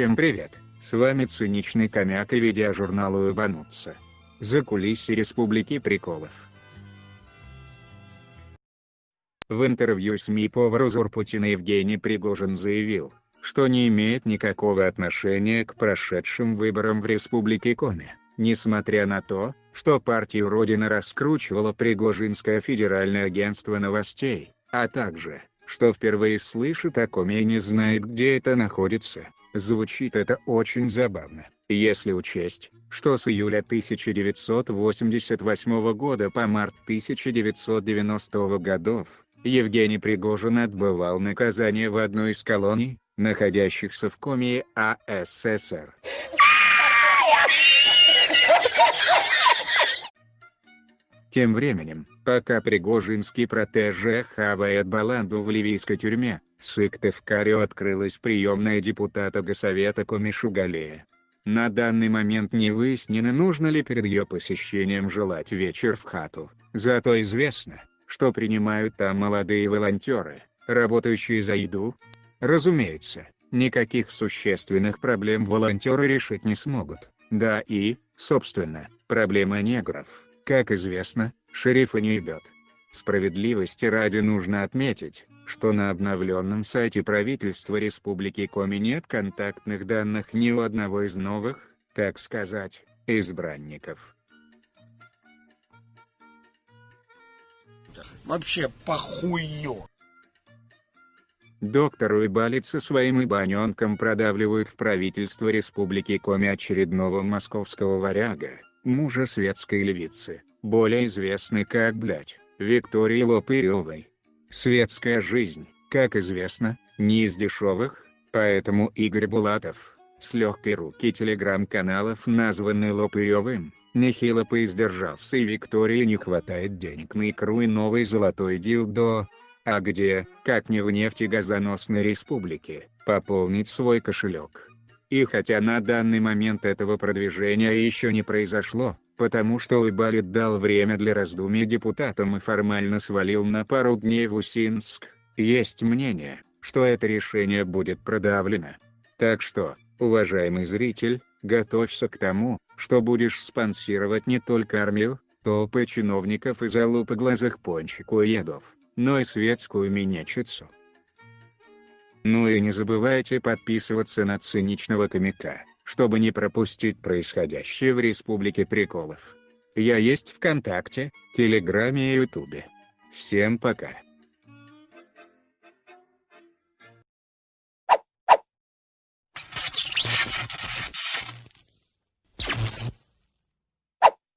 Всем привет, с вами циничный комяк и видеожурнал «Уебануться». Закулисье Республики Приколов. В интервью СМИ повар Узурпутина Евгений Пригожин заявил, что не имеет никакого отношения к прошедшим выборам в Республике Коми, несмотря на то, что партию Родина раскручивало Пригожинское федеральное агентство новостей, а также, что впервые слышит о Коми и не знает, где это находится. Звучит это очень забавно, если учесть, что с июля 1988 года по март 1990 годов Евгений Пригожин отбывал наказание в одной из колоний, находящихся в Коми АССР. Тем временем, пока пригожинский протеже хавает баланду в ливийской тюрьме, в Сыктывкаре открылась приемная депутата Госсовета Коми Шугалея. На данный момент не выяснено, нужно ли перед ее посещением желать вечер в хату, зато известно, что принимают там молодые волонтеры, работающие за еду. Разумеется, никаких существенных проблем волонтеры решить не смогут, да и, собственно, проблема негров, как известно, шерифа не ебет. Справедливости ради нужно отметить, что на обновленном сайте правительства Республики Коми нет контактных данных ни у одного из новых, так сказать, избранников. Вообще похую. Доктор Уйбалит со своим ибаненком продавливают в правительство Республики Коми очередного московского варяга, мужа светской львицы, более известной как Виктории Лопыревой. Светская жизнь, как известно, не из дешевых, поэтому Игорь Булатов, с легкой руки телеграм-каналов, названный Лопыревым, нехило поиздержался, и Виктории не хватает денег на икру и новый золотой дилдо. А где, как не в нефтегазоносной республике, пополнить свой кошелек? И хотя на данный момент этого продвижения еще не произошло, потому что Уйбалит дал время для раздумий депутатам и формально свалил на пару дней в Усинск, есть мнение, что это решение будет продавлено. Так что, уважаемый зритель, готовься к тому, что будешь спонсировать не только армию, толпы чиновников и залупоглазых пончикоедов, но и светскую минетчицу. Ну и не забывайте подписываться на циничного комика, чтобы не пропустить происходящее в Республике Приколов. Я есть ВКонтакте, Телеграме и Ютубе. Всем пока.